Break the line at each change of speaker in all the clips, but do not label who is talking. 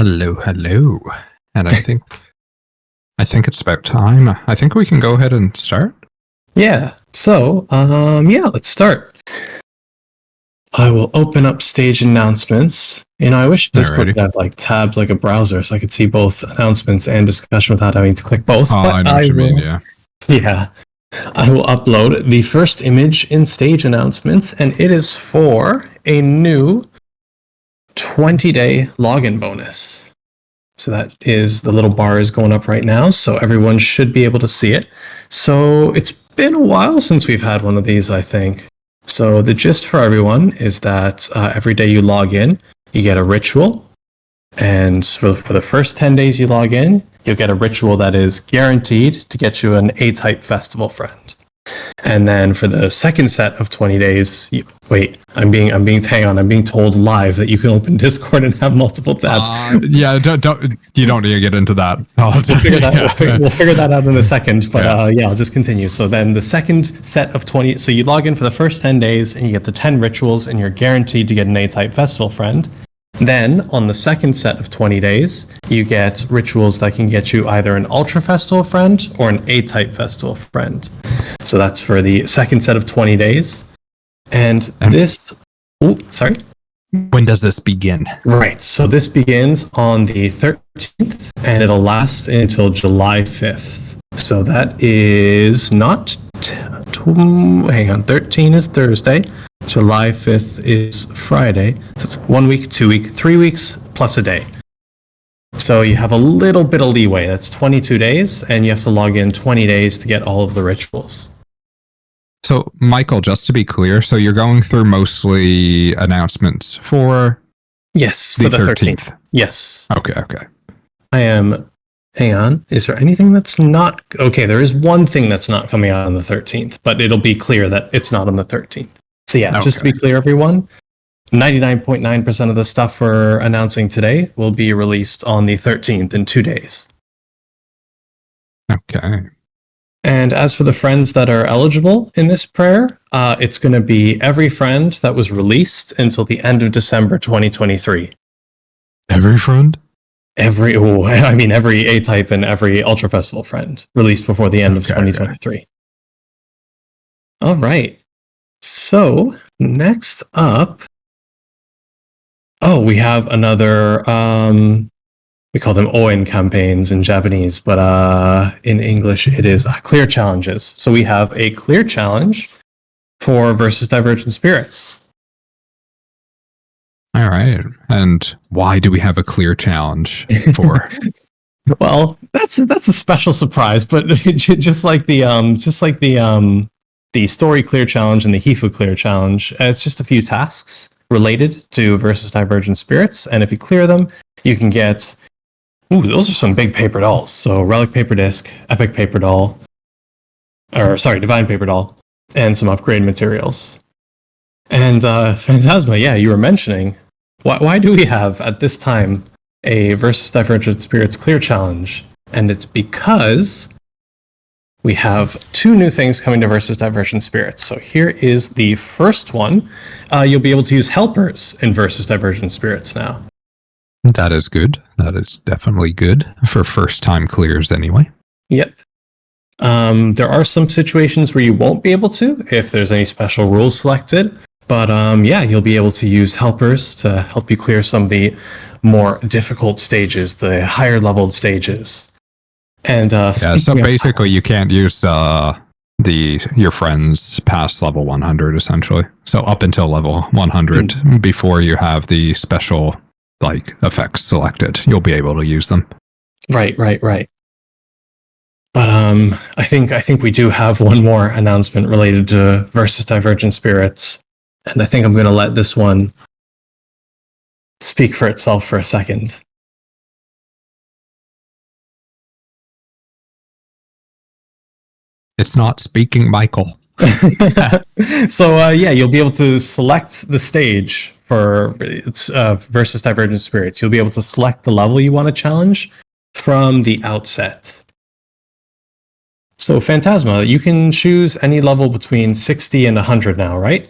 Hello, hello. And I think it's about time. I think we can go ahead and start.
Yeah. So, let's start. I will open up stage announcements. I wish Discord could have like tabs like a browser so I could see both announcements and discussion without having to click both.
Oh, I know what you mean, yeah.
Yeah. I will upload the first image in stage announcements, and it is for a new 20-day login bonus. So that is, the little bar is going up right now, so everyone should be able to see it. So it's been a while since we've had one of these, I think. So the gist for everyone is that every day you log in, you get a ritual. And for the first 10 days you log in, you'll get a ritual that is guaranteed to get you an A-type festival friend. And then for the second set of 20 days, I'm being told live that you can open Discord and have multiple tabs.
You don't need to get into that.
We'll figure that out in a second, but I'll just continue. So then the second set of 20, so you log in for the first 10 days and you get the 10 rituals and you're guaranteed to get an A-type festival friend. Then, on the second set of 20 days, you get rituals that can get you either an Ultra Festival friend or an A-type Festival friend. So that's for the second set of 20 days. And this... Oh, sorry?
When does this begin?
Right, so this begins on the 13th, and it'll last until July 5th. So that is not... hang on, 13 is Thursday. July 5th is Friday. So it's 1 week, 2 week, 3 weeks plus a day. So you have a little bit of leeway. That's 22 days, and you have to log in 20 days to get all of the rituals.
So, Michael, just to be clear, so you're going through mostly announcements for...
Yes, for the 13th. Yes.
Okay.
I am... Hang on. Is there anything that's not... Okay, there is one thing that's not coming out on the 13th, but it'll be clear that it's not on the 13th. So just to be clear, everyone, 99.9% of the stuff we're announcing today will be released on the 13th in 2 days.
Okay.
And as for the friends that are eligible in this prayer, it's going to be every friend that was released until the end of December 2023.
Every friend?
Every A-type and every Ultra Festival friend released before the end of 2023. Okay. All right. So, next up, we have another, we call them Oen campaigns in Japanese, but in English it is clear challenges. So we have a clear challenge for versus Divergent Spirits.
All right. And why do we have a clear challenge for?
Well, that's a special surprise, but just like the story clear challenge and the Hifu clear challenge, it's just a few tasks related to versus Divergent Spirits, and if you clear them, you can get... Ooh, those are some big paper dolls. So Relic Paper Disc, Epic Paper Doll, Divine Paper Doll, and some upgrade materials. And Phantasma, you were mentioning, why do we have, at this time, a versus Divergent Spirits clear challenge? And it's because... we have 2 new things coming to versus Divergent Spirits. So here is the first one. You'll be able to use helpers in versus Divergent Spirits now.
That is good. That is definitely good for first-time clears anyway.
Yep. There are some situations where you won't be able to, if there's any special rules selected. But you'll be able to use helpers to help you clear some of the more difficult stages, the higher-leveled stages. And
so basically you can't use your friends past level 100 essentially. So up until level 100 before you have the special effects selected, you'll be able to use them.
Right. But I think we do have one more announcement related to versus Divergent Spirits, and I think I'm going to let this one speak for itself for a second.
It's not speaking, Michael.
So, you'll be able to select the stage for versus Divergent Spirits. You'll be able to select the level you want to challenge from the outset. So, Phantasma, you can choose any level between 60 and 100 now, right?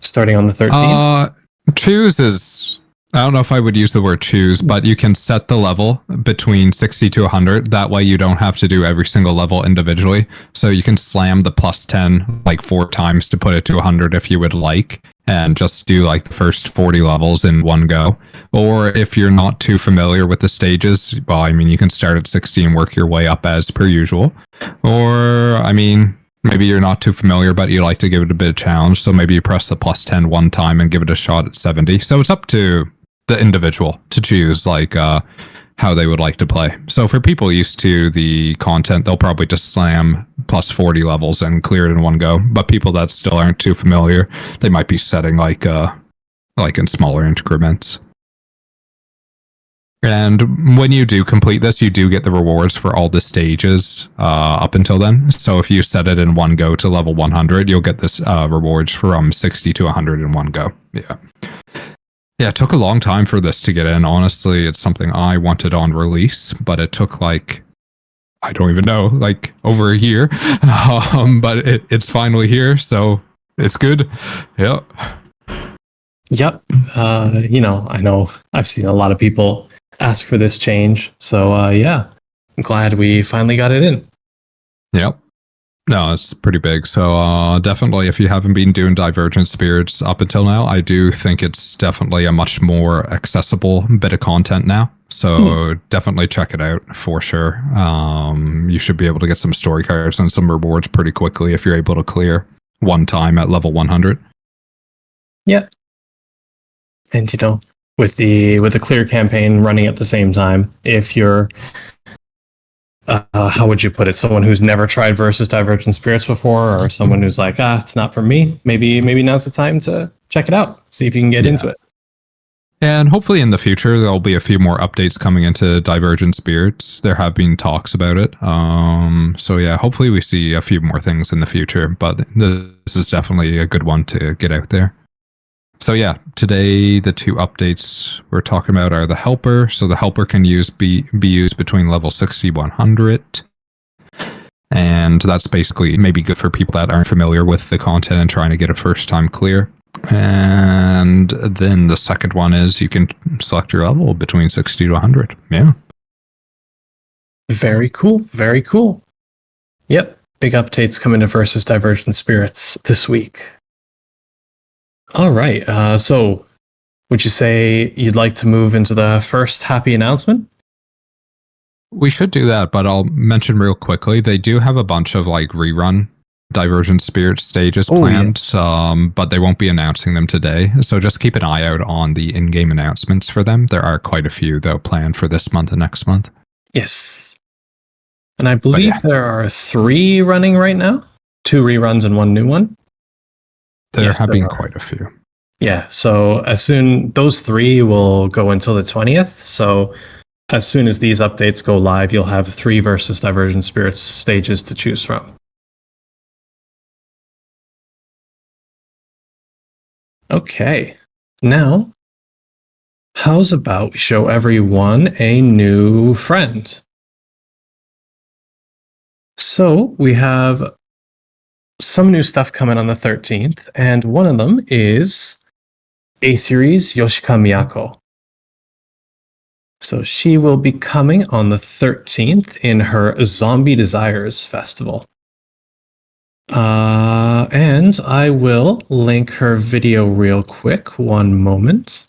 Starting on the 13th?
Choose is I don't know if I would use the word choose, but you can set the level between 60 to 100. That way you don't have to do every single level individually. So you can slam the plus 10 like 4 times to put it to 100 if you would like, and just do like the first 40 levels in one go. Or if you're not too familiar with the stages, well, I mean, you can start at 60 and work your way up as per usual. Or, I mean, maybe you're not too familiar, but you like to give it a bit of challenge. So maybe you press the plus 10 one time and give it a shot at 70. So it's up to the individual to choose like how they would like to play. So for people used to the content, they'll probably just slam plus 40 levels and clear it in one go. But people that still aren't too familiar, they might be setting like in smaller increments. And when you do complete this, you do get the rewards for all the stages up until then. So if you set it in one go to level 100, you'll get this rewards from 60 to 100 in one go. Yeah. Yeah, it took a long time for this to get in. Honestly, it's something I wanted on release, but it took like, I don't even know, like over a year. But it's finally here, so it's good. Yeah.
Yep. I know I've seen a lot of people ask for this change. So, yeah, I'm glad we finally got it in.
Yep. No, it's pretty big. So definitely, if you haven't been doing Divergent Spirits up until now, I do think it's definitely a much more accessible bit of content now. So definitely check it out for sure. You should be able to get some story cards and some rewards pretty quickly if you're able to clear one time at level 100.
Yeah. And with the clear campaign running at the same time, if you're how would you put it? Someone who's never tried versus Divergent Spirits before, or someone who's like, it's not for me. Maybe now's the time to check it out. See if you can get into it.
And hopefully in the future, there'll be a few more updates coming into Divergent Spirits. There have been talks about it. So yeah, hopefully we see a few more things in the future, but this is definitely a good one to get out there. So yeah, today the two updates we're talking about are the helper. So the helper can be used between level 60 100. And that's basically maybe good for people that aren't familiar with the content and trying to get a first time clear. And then the second one is you can select your level between 60 to 100. Yeah.
Very cool. Very cool. Yep. Big updates coming to versus Divergent Spirits this week. All right. So would you say you'd like to move into the first happy announcement?
We should do that, but I'll mention real quickly, they do have a bunch of like rerun Divergent Spirit stages planned, but they won't be announcing them today. So just keep an eye out on the in-game announcements for them. There are quite a few, though, planned for this month and next month.
Yes. And I believe there are 3 running right now. 2 reruns and 1 new one.
There have been quite a few.
Yeah, so those 3 will go until the 20th. So as soon as these updates go live, you'll have 3 versus Divergent Spirits stages to choose from. Okay, now, how's about we show everyone a new friend? So we have some new stuff coming on the 13th, and one of them is A-Series Yoshika Miyako. So she will be coming on the 13th in her Zombie Desires Festival. And I will link her video real quick. One moment.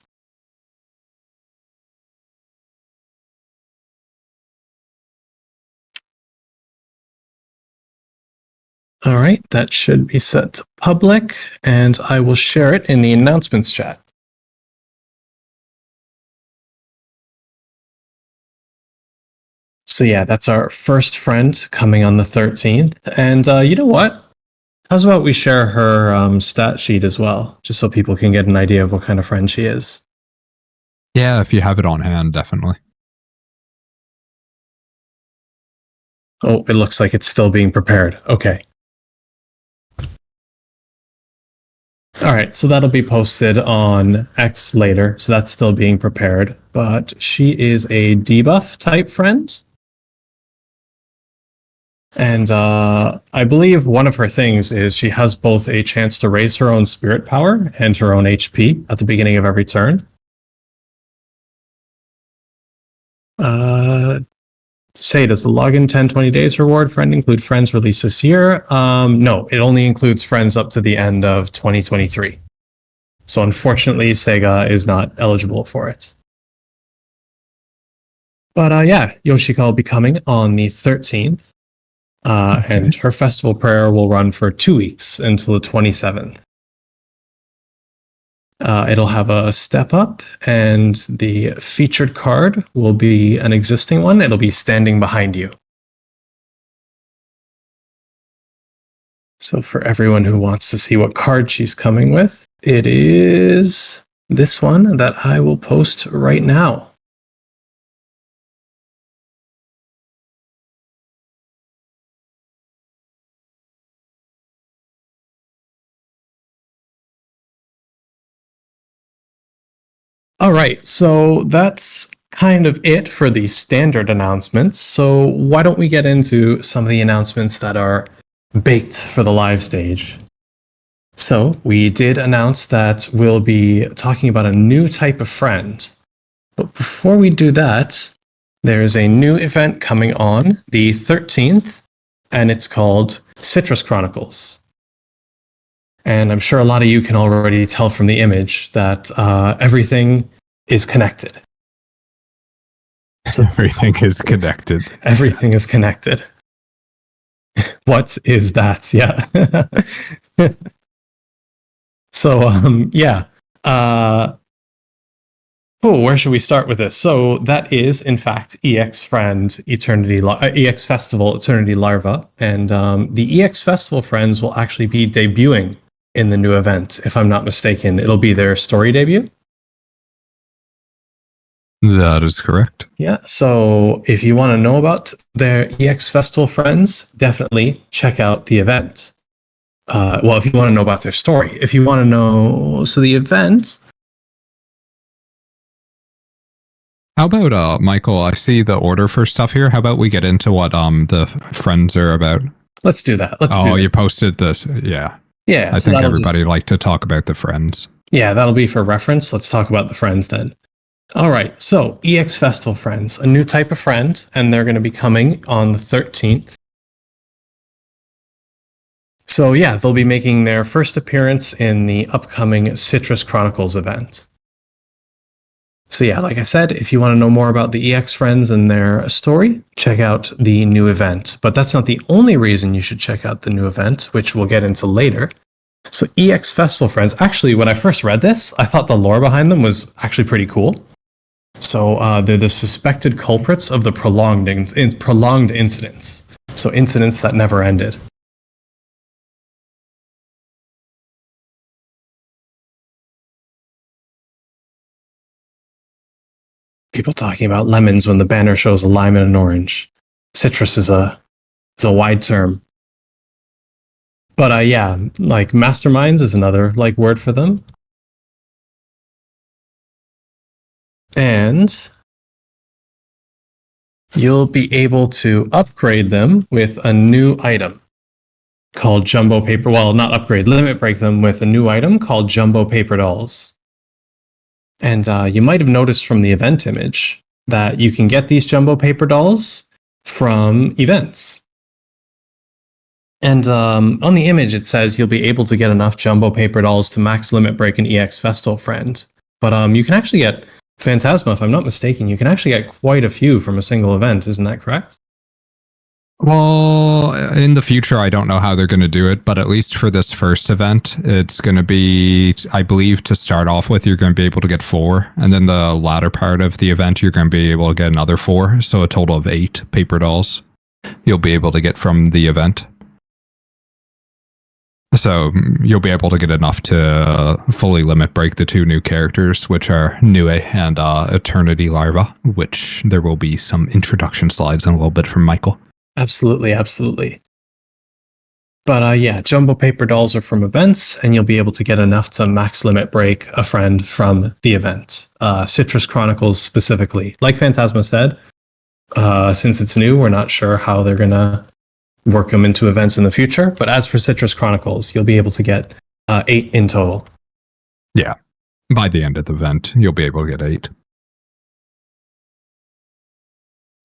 All right, that should be set to public, and I will share it in the announcements chat. So yeah, that's our first friend coming on the 13th. And you know what? How's about we share her stat sheet as well, just so people can get an idea of what kind of friend she is?
Yeah, if you have it on hand, definitely.
Oh, it looks like it's still being prepared. Okay. All right, so that'll be posted on X later, so that's still being prepared. But she is a debuff type friend. And I believe one of her things is she has both a chance to raise her own spirit power and her own HP at the beginning of every turn. Say, does the login 10-20 days reward friend include friends released this year? No, it only includes friends up to the end of 2023. So unfortunately, Sega is not eligible for it. But yeah, Yoshika will be coming on the 13th. And her festival prayer will run for 2 weeks until the 27th. It'll have a step up, and the featured card will be an existing one. It'll be standing behind you. So for everyone who wants to see what card she's coming with, it is this one that I will post right now. All right, so that's kind of it for the standard announcements. So why don't we get into some of the announcements that are baked for the live stage? So we did announce that we'll be talking about a new type of friend. But before we do that, there's a new event coming on the 13th, and it's called Citrus Chronicles. And I'm sure a lot of you can already tell from the image that everything is connected.
So everything is connected.
Everything is connected. What is that? Yeah. So, yeah. Where should we start with this? So that is, in fact, EX Friend EX Festival Eternity Larva, and the EX Festival friends will actually be debuting in the new event. If I'm not mistaken, it'll be their story debut.
That is correct.
Yeah. So if you want to know about their EX Festival friends, definitely check out the event. Well, if you want to know about their story, if you want to know, so the event.
How about Michael? I see the order for stuff here. How about we get into what the friends are about?
Let's do that.
You posted this. Yeah.
Yeah.
I think everybody like to talk about the friends.
Yeah, that'll be for reference. Let's talk about the friends then. All right. So EX Festival friends, a new type of friend, and they're going to be coming on the 13th. So yeah, they'll be making their first appearance in the upcoming Citrus Chronicles event. So yeah, like I said, if you want to know more about the EX friends and their story, check out the new event. But that's not the only reason you should check out the new event, which we'll get into later. So EX Festival friends, actually, when I first read this, I thought the lore behind them was actually pretty cool. So they're the suspected culprits of the prolonged incidents. So incidents that never ended. People talking about lemons when the banner shows a lime and an orange. Citrus is a wide term. But yeah, like masterminds is another like word for them. And you'll be able to upgrade them with a new item called Jumbo Paper. Well, not upgrade, limit break them with a new item called Jumbo Paper Dolls. And you might have noticed from the event image that you can get these Jumbo Paper Dolls from events. And on the image, it says you'll be able to get enough Jumbo Paper Dolls to max limit break an EX Festival friend. But you can actually get Phantasma, if I'm not mistaken. You can actually get quite a few from a single event. Isn't that correct?
Well, in the future, I don't know how they're going to do it, but at least for this first event, it's going to be, I believe, to start off with, you're going to be able to get 4. And then the latter part of the event, you're going to be able to get another 4. So a total of 8 paper dolls you'll be able to get from the event. So you'll be able to get enough to fully limit break the 2 new characters, which are Nue and Eternity Larva, which there will be some introduction slides in a little bit from Michael.
Absolutely, absolutely. But yeah, Jumbo Paper Dolls are from events, and you'll be able to get enough to max limit break a friend from the event. Citrus Chronicles specifically. Like Phantasma said, since it's new, we're not sure how they're going to work them into events in the future. But as for Citrus Chronicles, you'll be able to get 8 in total.
Yeah. By the end of the event, you'll be able to get 8.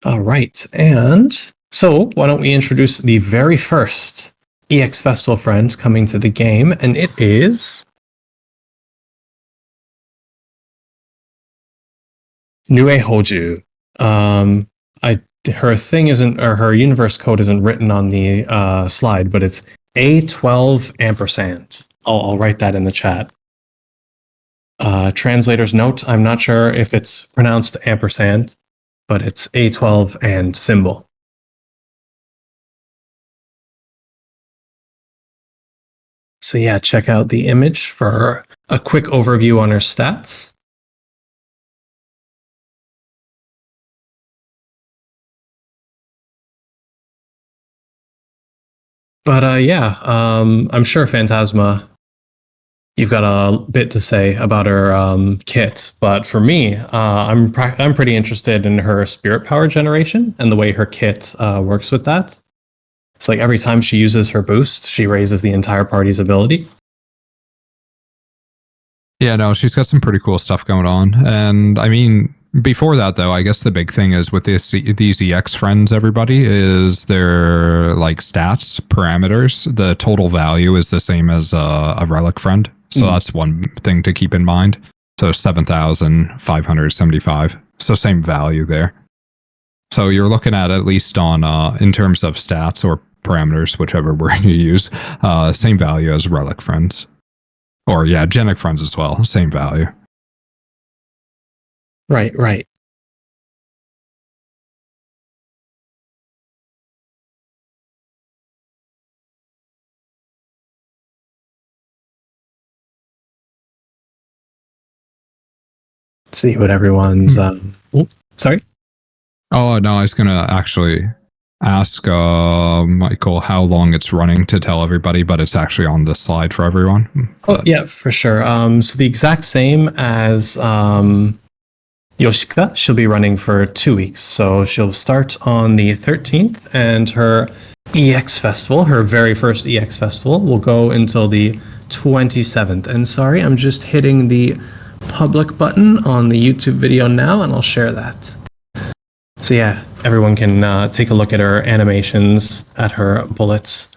All right. And so why don't we introduce the very first EX Festival friend coming to the game, and it is Nue Houjuu. Her thing isn't, or her universe code isn't written on the slide, but it's A12 ampersand. I'll write that in the chat. Translator's note, I'm not sure if it's pronounced ampersand, but it's A12 and symbol. So yeah, check out the image for a quick overview on her stats. But yeah, I'm sure Phantasma, you've got a bit to say about her kit. But for me, I'm pretty interested in her spirit power generation and the way her kit works with that. It's like every time she uses her boost, she raises the entire party's ability.
Yeah, no, she's got some pretty cool stuff going on. And I mean, before that, though, I guess the big thing is with these EX friends, everybody, is their like stats, parameters. The total value is the same as a relic friend. So that's one thing to keep in mind. So 7,575. So same value there. So you're looking at least on, in terms of stats or parameters, whichever word you use, same value as relic friends. Or yeah, genic friends as well, same value.
Right. Let's see what everyone's. Sorry.
Oh no, I was gonna actually ask Michael how long it's running to tell everybody, but it's actually on the slide for everyone.
Oh yeah, for sure. So the exact same as Yoshika, she'll be running for 2 weeks. So she'll start on the 13th, and her EX Festival, her very first EX Festival, will go until the 27th. And sorry, I'm just hitting the public button on the YouTube video now, and I'll share that. So yeah, everyone can take a look at her animations, at her bullets.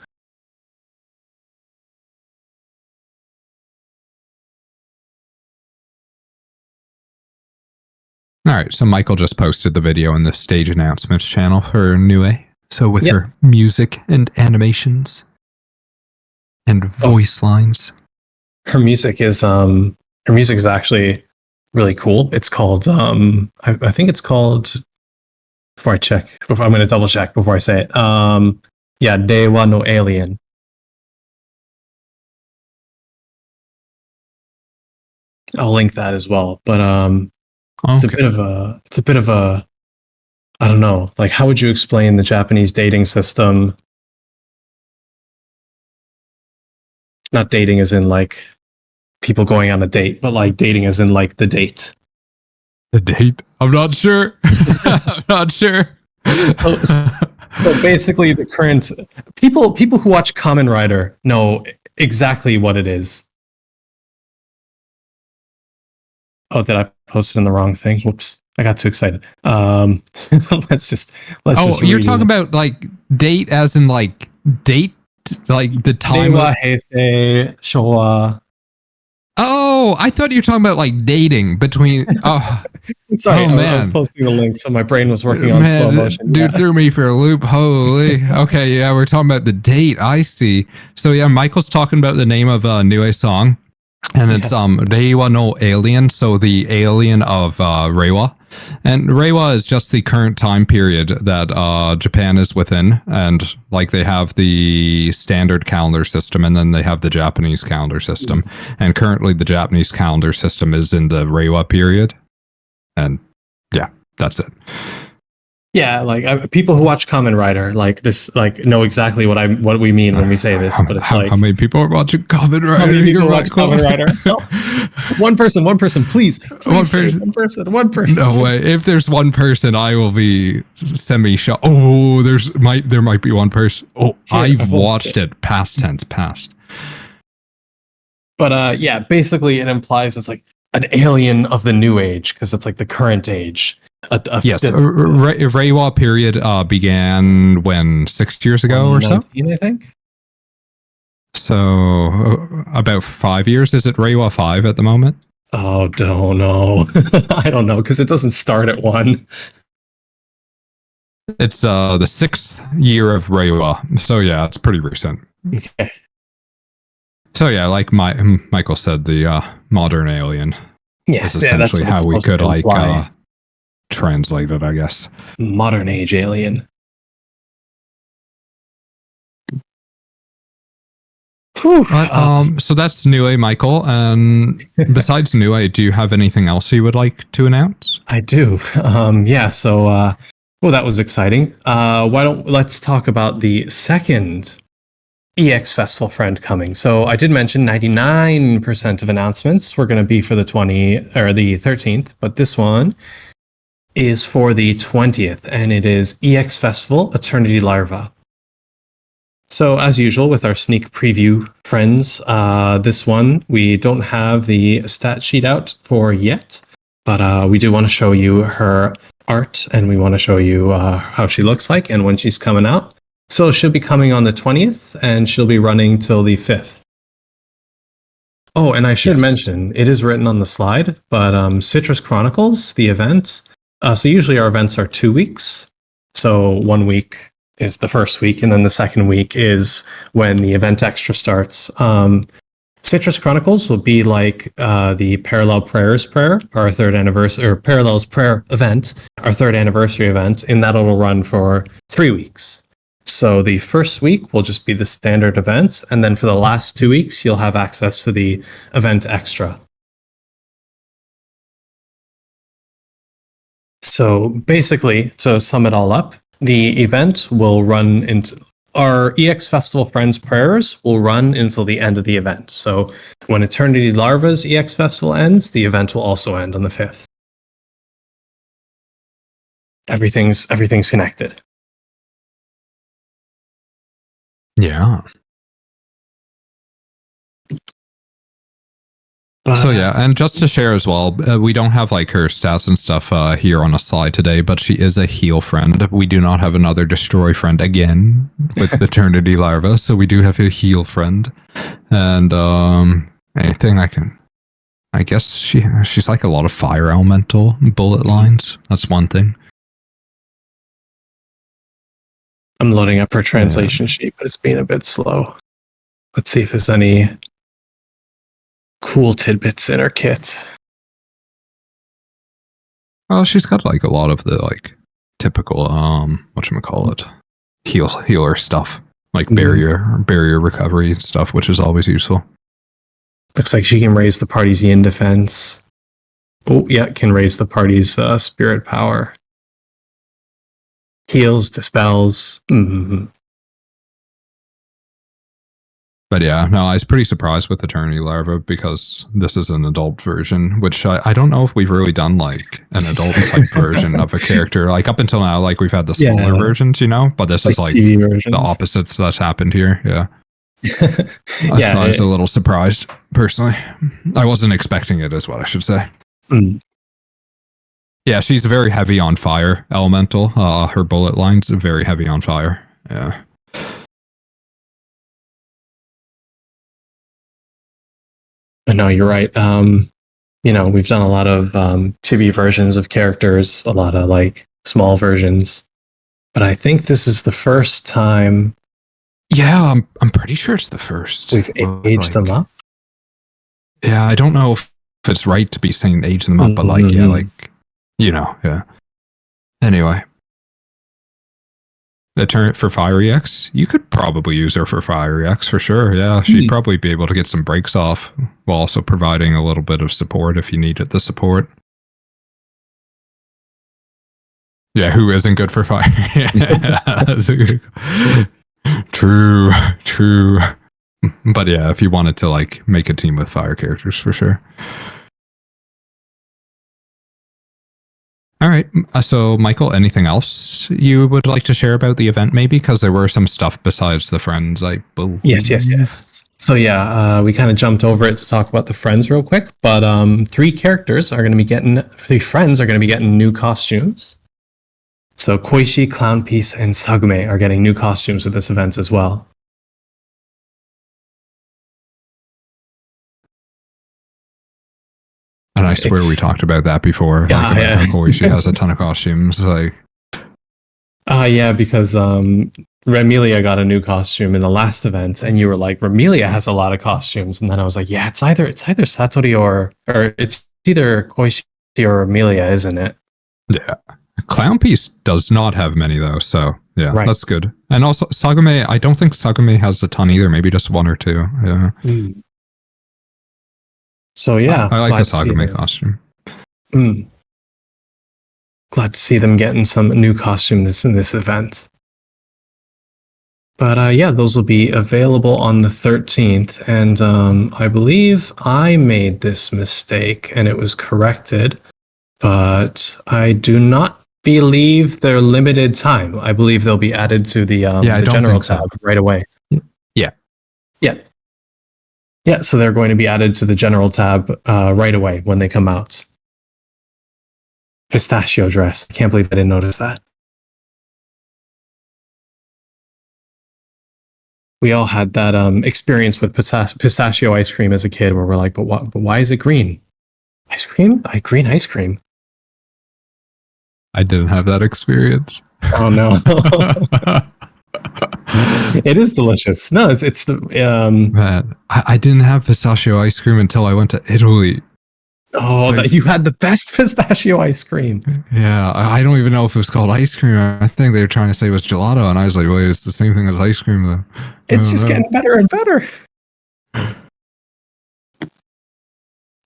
All right, so Michael just posted the video in the stage announcements channel for Nue. So with her music and animations and voice lines.
Her music is actually really cool. It's called I think it's called, before I check, I'm going to double check before I say it. Yeah, Dewa no Alien. I'll link that as well. But it's a bit of a I don't know, like how would you explain the Japanese dating system? Not dating as in like people going on a date, but like dating as in like the date.
The date? I'm not sure. I'm not sure.
So basically, the current people who watch Kamen Rider know exactly what it is. Oh, did I post it in the wrong thing? Whoops! I got too excited. Let's just.
You're talking about like date as in like date, like the time.
Dewa, Heisei, Showa.
Oh, I thought you were talking about like dating between. Oh,
sorry, I was posting the link, so my brain was working on slow motion.
Dude threw me for a loop. Holy. Okay, yeah, we're talking about the date. I see. So yeah, Michael's talking about the name of a Nue song, and it's Reiwa no Alien. So the alien of Reiwa. And Reiwa is just the current time period that Japan is within. And like they have the standard calendar system and then they have the Japanese calendar system. And currently the Japanese calendar system is in the Reiwa period. And yeah, that's it.
Yeah, like people who watch Kamen Rider like this, like know exactly what we mean when we say this. But it's
how many people are watching Kamen Rider?
How many people watch Kamen Rider? No. One person, please. One person.
No way. If there's one person, I will be semi-shocked. Oh, there might be one person. Oh, I've watched it. Past tense, past.
But yeah, basically it implies it's like an alien of the new age because it's like the current age.
Yes, Reiwa period began when 6 years ago or so.
I think.
So about 5 years. Is it Reiwa 5 at the moment?
Oh, don't know. I don't know because it doesn't start at 1.
It's the 6th year of Reiwa. So yeah, it's pretty recent.
Okay.
So yeah, like Michael said, the modern alien is essentially how we could like translate it, I guess.
Modern age alien.
But, so that's Nue, Michael. And besides Nue, do you have anything else you would like to announce?
I do. Yeah. So, well, that was exciting. Let's talk about the second EX Festival friend coming. So I did mention 99% of announcements were going to be for the 13th, but this one is for the 20th, and it is EX Festival Eternity Larva. So as usual with our sneak preview friends, this one we don't have the stat sheet out for yet, but we do want to show you her art, and we want to show you how she looks like and when she's coming out. So she'll be coming on the 20th, and she'll be running till the 5th. Oh, and I should mention, it is written on the slide, but Citrus Chronicles, the event, so usually our events are 2 weeks. So 1 week is the first week, and then the second week is when the event extra starts. Citrus Chronicles will be like the Parallel Prayers Prayer, our 3rd anniversary, or Parallels Prayer event, our 3rd anniversary event, and that'll run for 3 weeks. So the first week will just be the standard events, and then for the last 2 weeks, you'll have access to the event extra. So basically, to sum it all up, the event will run into our EX Festival Friends prayers will run until the end of the event. So when Eternity Larva's EX Festival ends, the event will also end on the 5th. Everything's connected.
Yeah. So yeah, and just to share as well, we don't have like her stats and stuff here on a slide today, but she is a heal friend. We do not have another destroy friend again with Eternity Larva, so we do have a heal friend. And anything I guess she's like a lot of fire elemental bullet lines. That's one thing.
I'm loading up her translation sheet, but it's being a bit slow. Let's see if there's any cool tidbits in her kit.
Well, she's got like a lot of the like typical whatchamacallit, healer stuff, like barrier recovery and stuff, which is always useful.
Looks like she can raise the party's yin defense. Oh yeah, can raise the party's spirit power. Heals, dispels.
But yeah, no, I was pretty surprised with Eternity Larva because this is an adult version, which I don't know if we've really done like an adult type version of a character. Like up until now, like we've had the smaller versions, you know, but this is like the opposites that's happened here. Yeah. I was a little surprised personally. I wasn't expecting it, is what I should say. Yeah, she's very heavy on fire elemental. Her bullet lines are very heavy on fire. Yeah.
No, you're right. You know, we've done a lot of chibi versions of characters, a lot of like small versions, but I think this is the first time.
Yeah, I'm pretty sure it's the first.
We've aged them up.
Yeah, I don't know if it's right to be saying age them up, but like, yeah, like, you know, yeah. Anyway. For Fire EX, you could probably use her for Fire EX for sure. Yeah, she'd probably be able to get some breaks off while also providing a little bit of support if you needed the support. Yeah, who isn't good for fire? True. But yeah, if you wanted to like make a team with fire characters for sure. All right. So, Michael, anything else you would like to share about the event, maybe? Because there were some stuff besides the friends.
Yes. So yeah, we kind of jumped over it to talk about the friends real quick, but three friends are going to be getting new costumes. So Koishi, Clownpiece, and Sagume are getting new costumes with this event as well.
And I swear we talked about that before.
Yeah,
like how Koishi has a ton of costumes. Like,
yeah, because Remilia got a new costume in the last event, and you were like, Remilia has a lot of costumes, and then I was like, yeah, it's either Satori or it's either Koishi or Remilia, isn't it?
yeah. Clownpiece does not have many though, so yeah,
Right.
That's good. And also Sagume, I don't think Sagume has a ton either, maybe just one or two. Yeah.
So yeah,
I like the Sagume costume.
Glad to see them getting some new costumes in this event. But yeah, those will be available on the 13th. And I believe I made this mistake and it was corrected. But I do not believe they're limited time. I believe they'll be added to the general tab right away.
Yeah.
Yeah. Yeah, so they're going to be added to the general tab right away when they come out. Pistachio dress. I can't believe I didn't notice that. We all had that experience with pistachio ice cream as a kid where we're like, but why is it green? Ice cream? Green ice cream.
I didn't have that experience.
Oh, no. It is delicious. No, it's the...
Man, I didn't have pistachio ice cream until I went to Italy.
Oh, you had the best pistachio ice cream.
Yeah, I don't even know if it was called ice cream. I think they were trying to say it was gelato, and I was like, wait, it's the same thing as ice cream, though.
It's just getting better and better.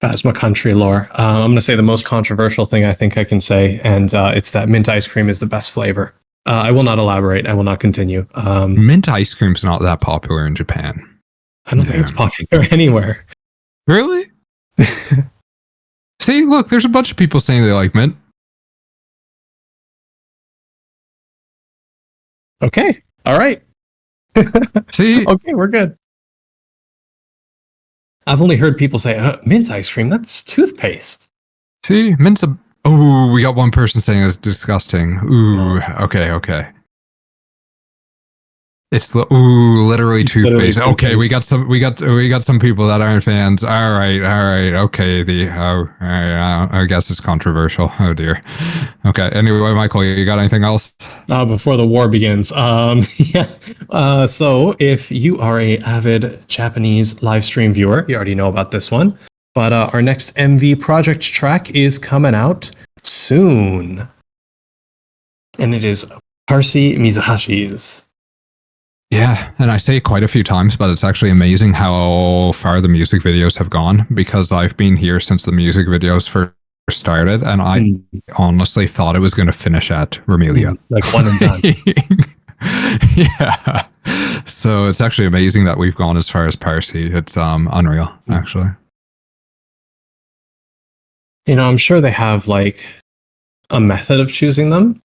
Phasma country lore. I'm going to say the most controversial thing I think I can say, and it's that mint ice cream is the best flavor. I will not elaborate. I will not continue.
Mint ice cream's not that popular in Japan.
I don't think it's popular anywhere.
Really? See, look, there's a bunch of people saying they like mint.
Okay. All right.
See?
Okay, we're good. I've only heard people say, mint ice cream, that's toothpaste.
See? Mint's a... Oh, we got one person saying it's disgusting. Ooh, okay. It's literally toothpaste. Okay, we got some people that aren't fans. All right. Okay, I guess it's controversial. Oh dear. Okay. Anyway, Michael, you got anything else?
Before the war begins. Yeah. So if you are a avid Japanese live stream viewer, you already know about this one. But our next MV project track is coming out soon, and it is Parsee Mizuhashi's.
Yeah, and I say it quite a few times, but it's actually amazing how far the music videos have gone, because I've been here since the music videos first started, and I honestly thought it was going to finish at Remilia.
Like one and done.
Yeah. So it's actually amazing that we've gone as far as Parsee. It's unreal, actually.
You know, I'm sure they have like a method of choosing them,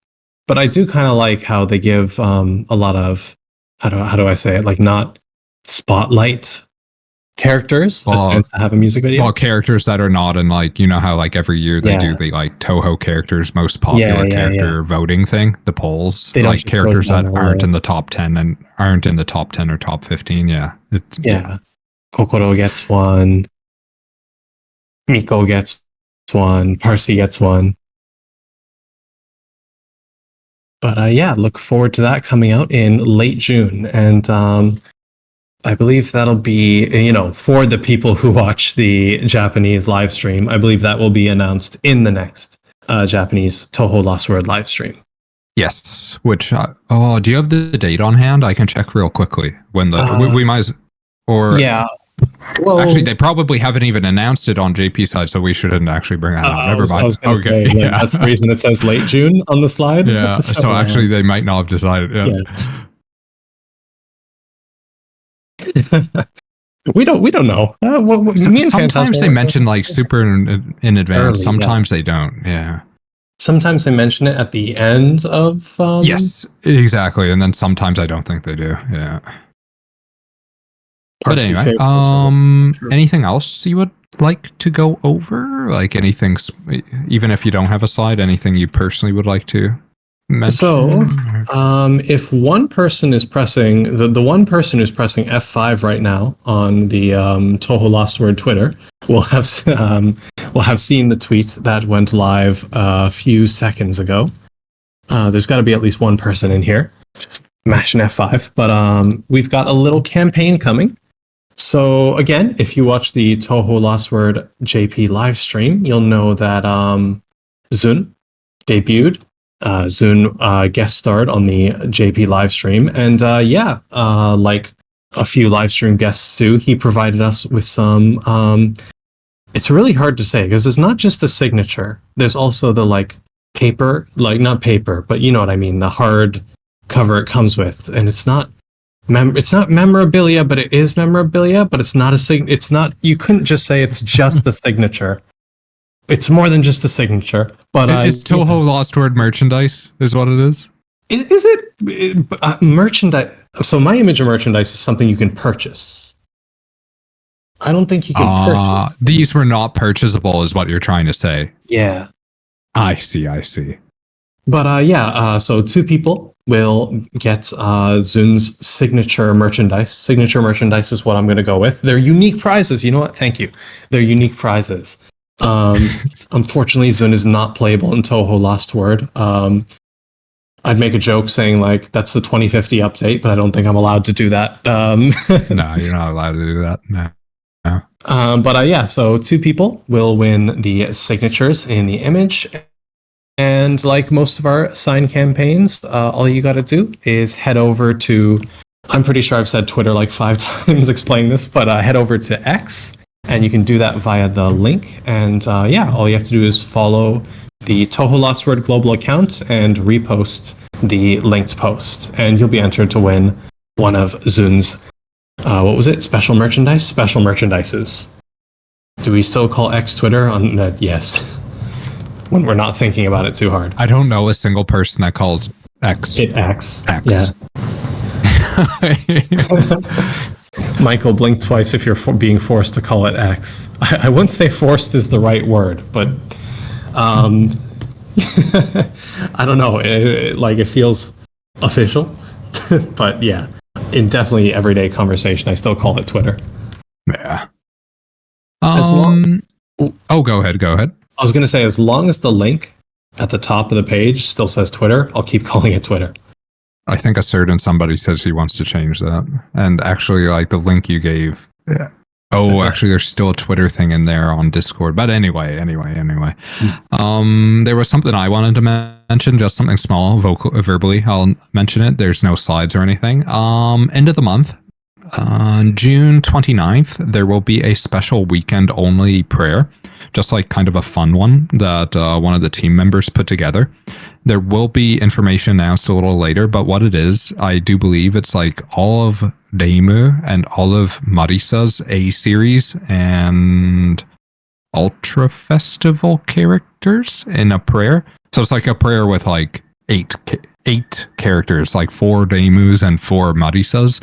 but I do kind of like how they give a lot of... How do I say it? Like, not spotlight characters to have a music video.
Well, characters that are not in, like, you know how like every year they do the like Toho characters most popular character voting thing, the polls. They like characters that aren't in the top 10 and aren't in the top 10 or top 15. Yeah.
Kokoro gets one. Miko gets one. Parsee gets one. But look forward to that coming out in late June. And I believe that'll be, for the people who watch the Japanese live stream, I believe that will be announced in the next Japanese Toho Lost World live stream.
Yes. Which, do you have the date on hand? I can check real quickly when we might, or... Yeah. Well, actually, they probably haven't even announced it on JP side, so we shouldn't actually bring that up. Never mind.
Okay, that's the reason it says late June on the slide.
Yeah, so actually, they might not have decided.
We don't know.
Sometimes they mention like super in advance. Sometimes they don't. Yeah.
Sometimes they mention it at the end of.
Yes, exactly, and then sometimes I don't think they do. Yeah. But
Parsee
anyway,
favorite. Sure.
anything else you would like to go over? Like anything, even if you don't have a slide, anything you personally would like to mention?
So, if one person is pressing the one person who's pressing F5 right now on the Toho Lost Word Twitter will have seen the tweet that went live a few seconds ago. There's got to be at least one person in here just mashing F5. But we've got a little campaign coming. So again, if you watch the Toho Lost Word JP live stream, you'll know that Zun debuted. Zun guest starred on the JP live stream, and like a few live stream guests too, he provided us with some. It's really hard to say because it's not just the signature. There's also the like paper, like not paper, but you know what I mean, the hard cover it comes with, and it's not. It's not memorabilia, but it is memorabilia. But it's not a It's not. You couldn't just say it's just the signature. It's more than just a signature. But
is Toho Lost Word merchandise? Is what it is?
Is it merchandise? So my image of merchandise is something you can purchase. I don't think you can purchase.
These were not purchasable, is what you're trying to say.
Yeah.
I see.
But so two people will get Zun's signature merchandise. Signature merchandise is what I'm going to go with. They're unique prizes. You know what? Thank you. They're unique prizes. Unfortunately, Zun is not playable in Toho Lost Word. I'd make a joke saying like that's the 2050 update, but I don't think I'm allowed to do that.
No, you're not allowed to do that. No.
So two people will win the signatures in the image. And like most of our sign campaigns, all you got to do is head over to, I'm pretty sure I've said Twitter like 5 times explaining this, but head over to X, and you can do that via the link. And all you have to do is follow the Toho Lost Word global account and repost the linked post, and you'll be entered to win one of Zun's, special merchandise? Special merchandises. Do we still call X Twitter on that? Yes. When we're not thinking about it too hard.
I don't know a single person that calls X.
It X.
X.
Yeah. Michael, blink twice if you're being forced to call it X. I wouldn't say forced is the right word, but I don't know. It feels official. But yeah, in definitely everyday conversation, I still call it Twitter.
Yeah. Go ahead.
I was going to say, as long as the link at the top of the page still says Twitter, I'll keep calling it Twitter.
I think a certain somebody says he wants to change that. And actually, like the link you gave. Yeah. Oh, actually, there's still a Twitter thing in there on Discord. But anyway. There was something I wanted to mention, just something small, verbally. I'll mention it. There's no slides or anything. End of the month. On June 29th, there will be a special weekend-only prayer, just like kind of a fun one that one of the team members put together. There will be information announced a little later, but what it is, I do believe it's like all of Daimu and all of Marisa's A-series and Ultra Festival characters in a prayer. So it's like a prayer with like eight characters, like 4 Daimus and 4 Marisas,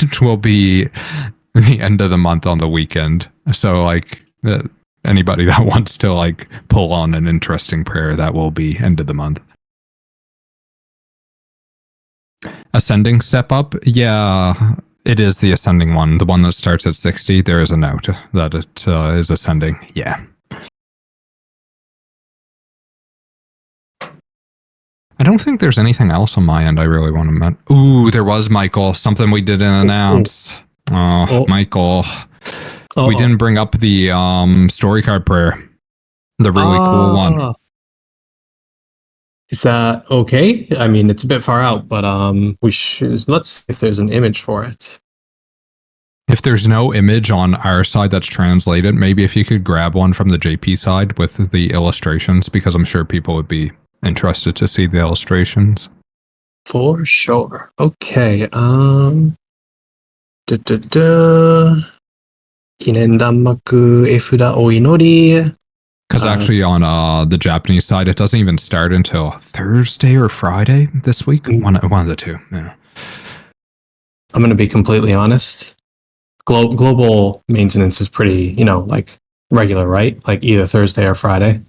which will be the end of the month on the weekend. So like anybody that wants to like pull on an interesting prayer, that will be end of the month. Ascending step up, yeah, it is the ascending one, the one that starts at 60. There is a note that it is ascending. Yeah. I don't think there's anything else on my end I really want to mention. Ooh, there was, Michael. Something we didn't announce. Michael. We didn't bring up the story card prayer. The really cool one.
Is that okay? I mean, it's a bit far out, but we should. Let's see if there's an image for it.
If there's no image on our side that's translated, maybe if you could grab one from the JP side with the illustrations, because I'm sure people would be interested to see the illustrations.
For sure. Okay. Kinendanmaku efuda o inori.
Because actually on the Japanese side, it doesn't even start until Thursday or Friday this week. One of the two. Yeah.
I'm going to be completely honest. global maintenance is pretty, like regular, right? Like either Thursday or Friday.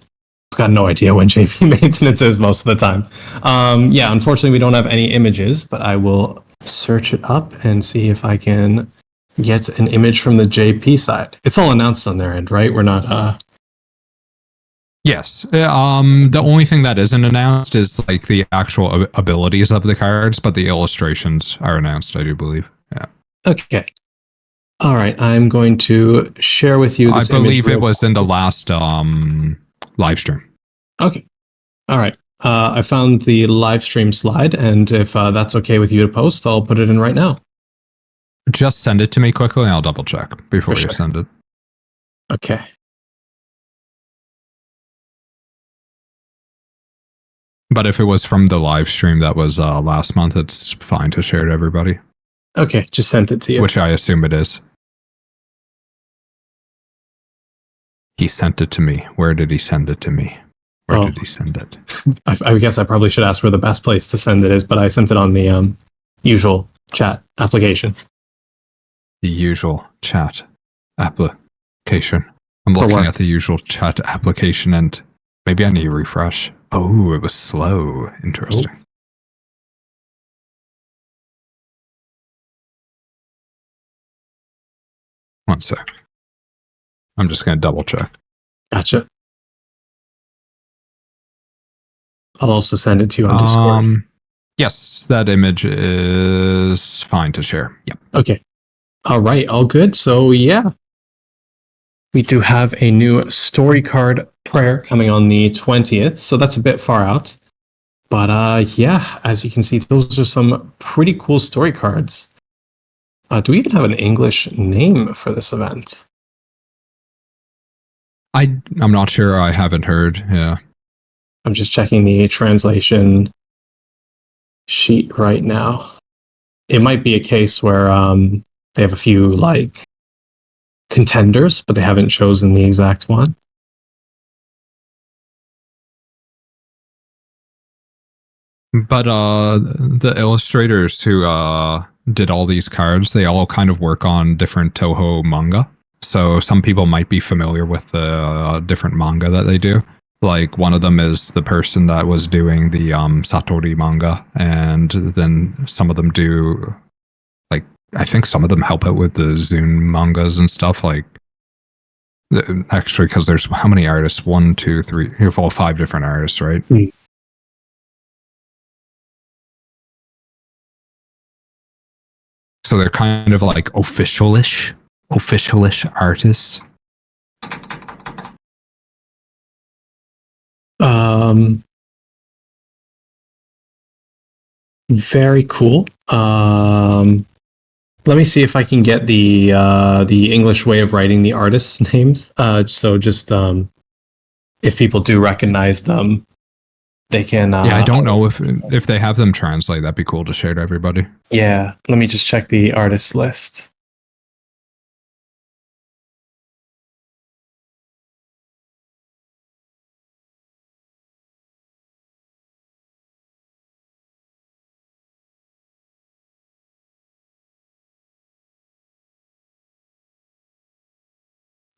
I've got no idea when JP maintenance is most of the time. Yeah, unfortunately, we don't have any images, but I will search it up and see if I can get an image from the JP side. It's all announced on their end, right? We're not.
Yes. The only thing that isn't announced is like the actual abilities of the cards, but the illustrations are announced, I do believe. Yeah.
Okay. All right. I'm going to share with you this
I believe
image
it was in the last live stream.
Okay. All right. I found the live stream slide, and if that's okay with you to post, I'll put it in right now.
Just send it to me quickly, and I'll double check before you send it.
Okay.
But if it was from the live stream that was last month, it's fine to share to everybody.
Okay, just sent it to you.
Which I assume it is. He sent it to me. Where did he send it to me? Where did he send it?
I guess I probably should ask where the best place to send it is, but I sent it on the usual chat application.
The usual chat application. I'm looking at the usual chat application, and maybe I need to refresh. Oh, it was slow. Interesting. Oh. One sec. I'm just going to double check.
Gotcha. I'll also send it to you on Discord.
Yes, that image is fine to share. Yep.
Okay. All right. All good. So, yeah. We do have a new story card prayer coming on the 20th. So that's a bit far out. But yeah, as you can see, those are some pretty cool story cards. Do we even have an English name for this event?
I'm not sure. I haven't heard. Yeah.
I'm just checking the translation sheet right now. It might be a case where they have a few like contenders, but they haven't chosen the exact one.
But the illustrators who did all these cards, they all kind of work on different Toho manga. So some people might be familiar with the different manga that they do. Like one of them is the person that was doing the Satori manga, and then some of them do, like, I think some of them help out with the Zune mangas and stuff. Like, actually, because there's how many artists? 1, 2, 3, you have all 5 different artists, right?
Mm.
So they're kind of like official-ish artists.
Very cool. Let me see if I can get the English way of writing the artists' names. So just if people do recognize them, they can.
Yeah, I don't know if they have them translate. That'd be cool to share to everybody.
Yeah, let me just check the artist list.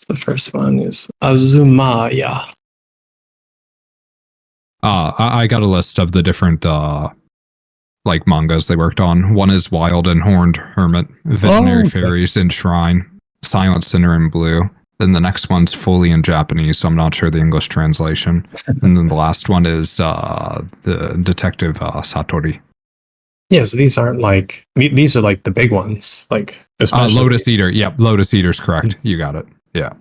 The first one is Azumaya.
I got a list of the different like mangas they worked on. One is Wild and Horned Hermit, Visionary Fairies in Shrine, Silent Sinner in Blue. Then the next one's fully in Japanese, so I'm not sure the English translation. And then the last one is the Detective Satori.
Yeah, so these aren't like, these are like the big ones. Like
Lotus Eater. Yep, Lotus Eater's correct. You got it. Yeah.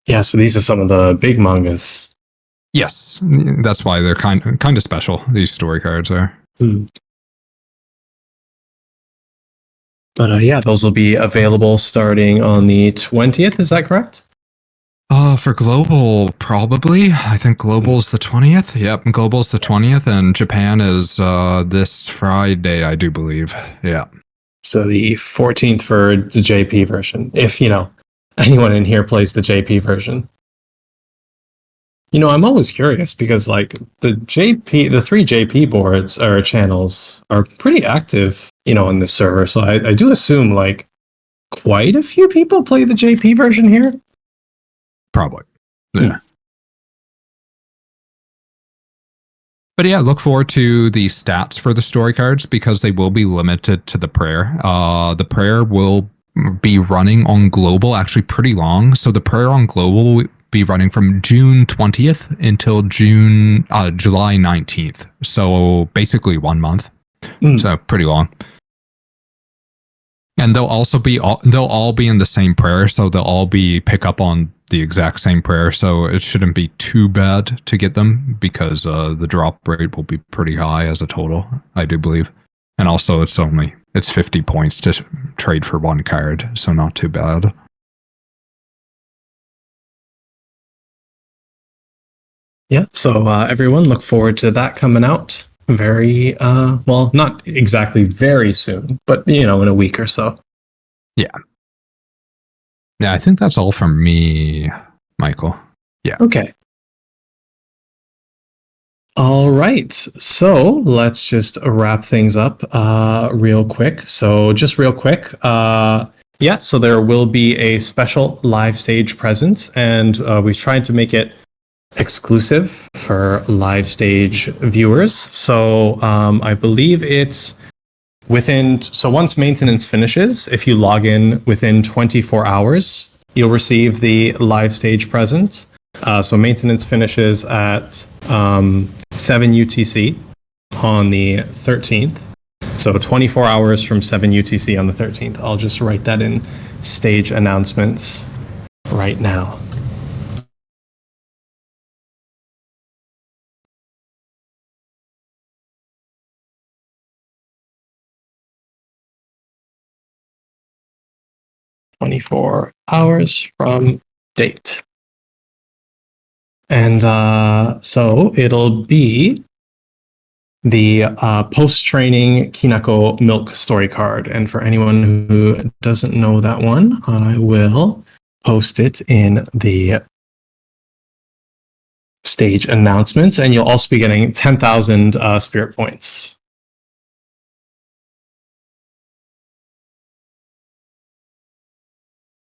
Yeah, so these are some of the big mangas.
Yes, that's why they're kind of special. These story cards are.
But yeah, those will be available starting on the 20th. Is that correct?
For global, probably. I think global's the 20th. Yep, global's the 20th, and Japan is this Friday, I do believe. Yeah.
So the 14th for the JP version, if anyone in here plays the JP version. I'm always curious because like the three JP boards or channels are pretty active, in this server. So I do assume like quite a few people play the JP version here.
Probably. Yeah. But yeah, look forward to the stats for the story cards because they will be limited to the prayer. The prayer will be running on global actually pretty long. So the prayer on global will be running from June 20th until July 19th. So basically 1 month. So pretty long. And they'll all be in the same prayer, so they'll all pick up on the exact same prayer. So it shouldn't be too bad to get them because the drop rate will be pretty high as a total, I do believe. And also it's 50 points to trade for one card, so not too bad.
Yeah, so everyone look forward to that coming out very, well, not exactly very soon, but, in a week or so.
Yeah. Yeah, I think that's all from me, Michael. Yeah.
Okay. All right, so let's just wrap things up real quick. So just real quick, so there will be a special live stage presence, and we've tried to make it exclusive for live stage viewers. So I believe it's once maintenance finishes, if you log in within 24 hours, you'll receive the live stage present. So maintenance finishes at 7 UTC on the 13th. So 24 hours from 7 UTC on the 13th. I'll just write that in stage announcements right now. "24 hours from date." And so it'll be the post-training Kinako Milk story card. And for anyone who doesn't know that one, I will post it in the stage announcements, and you'll also be getting 10,000 spirit points.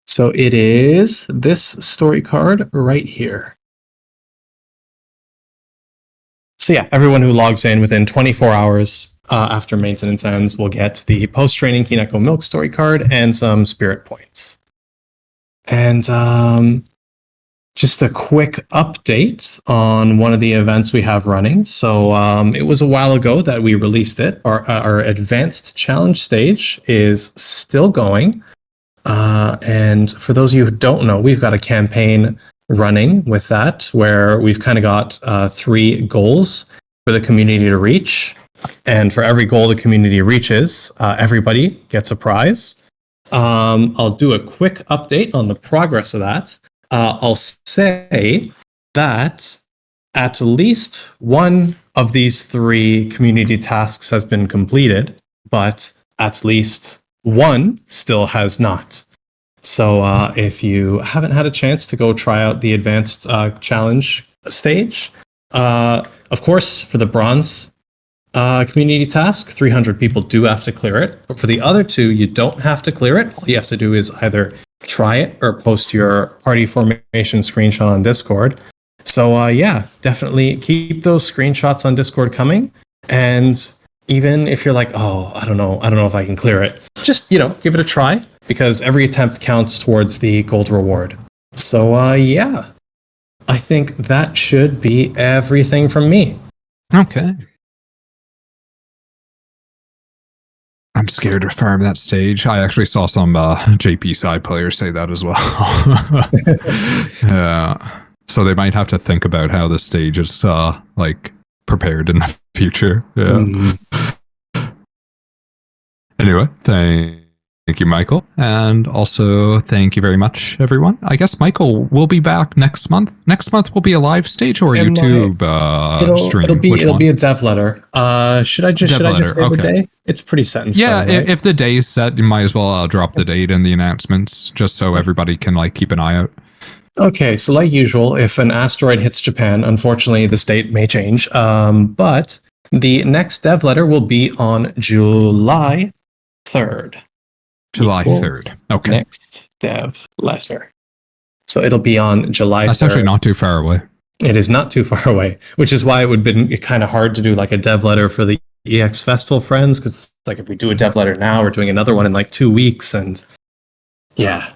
So it is this story card right here. So yeah, everyone who logs in within 24 hours after maintenance ends will get the post-training Kinako Milk story card and some spirit points. And just a quick update on one of the events we have running. So it was a while ago that we released it. Our advanced challenge stage is still going. And for those of you who don't know, we've got a campaign running with that where we've kind of got 3 goals for the community to reach. And for every goal the community reaches, everybody gets a prize. I'll do a quick update on the progress of that. I'll say that at least one of these 3 community tasks has been completed, but at least one still has not. So if you haven't had a chance to go try out the advanced challenge stage, of course, for the bronze community task, 300 people do have to clear it. But for the other 2, you don't have to clear it. All you have to do is either try it or post your party formation screenshot on Discord. So definitely keep those screenshots on Discord coming. And even if you're like, oh, I don't know if I can clear it, just, give it a try, because every attempt counts towards the gold reward. So I think that should be everything from me.
Okay. I'm scared to farm that stage. I actually saw some JP side players say that as well. Yeah. So they might have to think about how the stage is prepared in the future. Yeah. Anyway, thank you, Michael. And also thank you very much, everyone. I guess, Michael, we'll be back next month. Next month will be a live stage or a YouTube stream?
It'll be a dev letter. Should I just say the day? It's pretty set in stone.
Yeah,
right?
If the day is set, you might as well drop the date in the announcements just so everybody can keep an eye out.
Okay, so like usual, if an asteroid hits Japan, unfortunately this date may change. But the next dev letter will be on July 3rd.
July
Equals
3rd. Okay.
Next dev letter. So it'll be on July 3rd.
That's actually not too far away.
It is not too far away, which is why it would have been kind of hard to do like a dev letter for the EX Festival friends, because like if we do a dev letter now, we're doing another one in like 2 weeks, and yeah.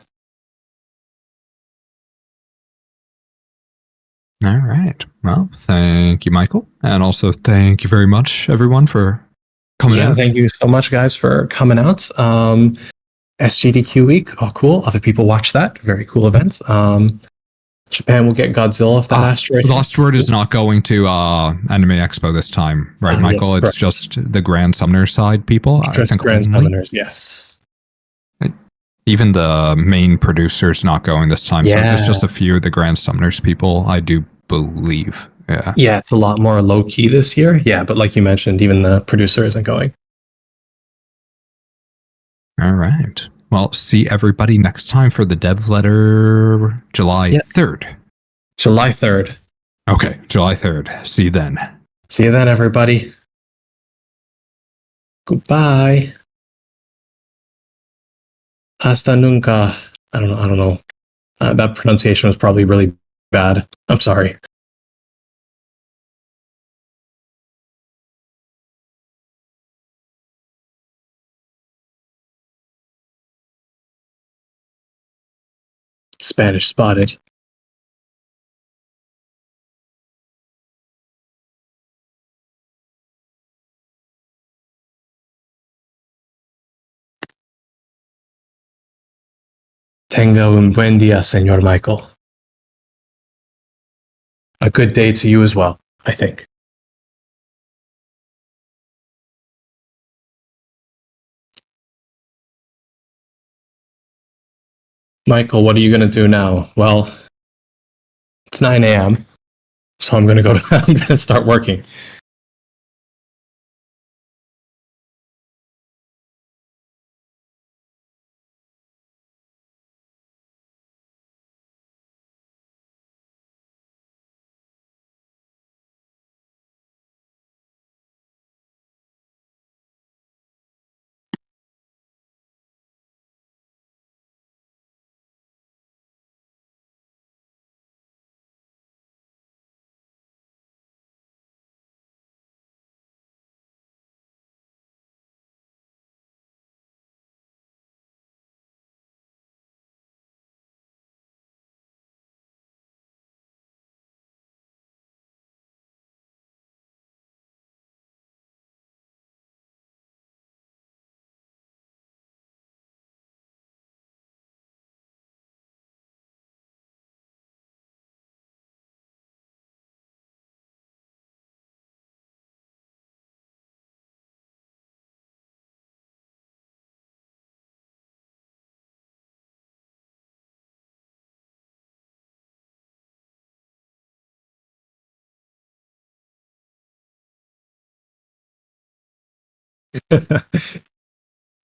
All right. Well, thank you, Michael. And also thank you very much, everyone, for coming out.
Thank you so much, guys, for coming out. SGDQ week. Oh, cool. Other people watch that. Very cool events. Japan will get Godzilla if that asteroid hits.
Lost Word is not going to Anime Expo this time, right, Michael?
Yes,
it's just the Grand Summoner side people.
Just Grand Summoners, yes.
Even the main producer's not going this time, so it's just a few of the Grand Summoners people, I do believe. Yeah,
it's a lot more low-key this year. Yeah, but like you mentioned, even the producer isn't going.
All right. Well, see everybody next time for the dev letter July 3rd.
July 3rd.
Okay, July 3rd. See you then.
See you then, everybody. Goodbye. Hasta nunca. I don't know. That pronunciation was probably really bad. I'm sorry. Spanish spotted. Tenga un buen día, Señor Michael. A good day to you as well, I think. Michael, what are you going to do now? Well, it's 9 a.m., so I'm going to start working.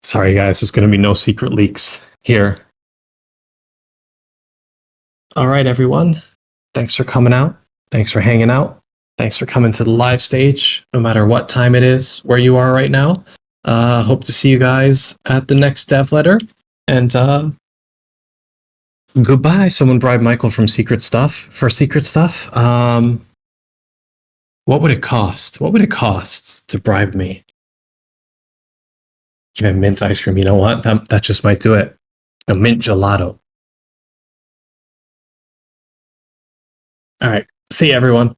Sorry, guys, there's going to be no secret leaks here. All right, everyone. Thanks for coming out. Thanks for hanging out. Thanks for coming to the live stage, no matter what time it is, where you are right now. Hope to see you guys at the next dev letter. And goodbye. Someone bribed Michael from Secret Stuff for Secret Stuff. What would it cost? What would it cost to bribe me? Give him mint ice cream. You know what? That just might do it. A mint gelato. All right. See you, everyone.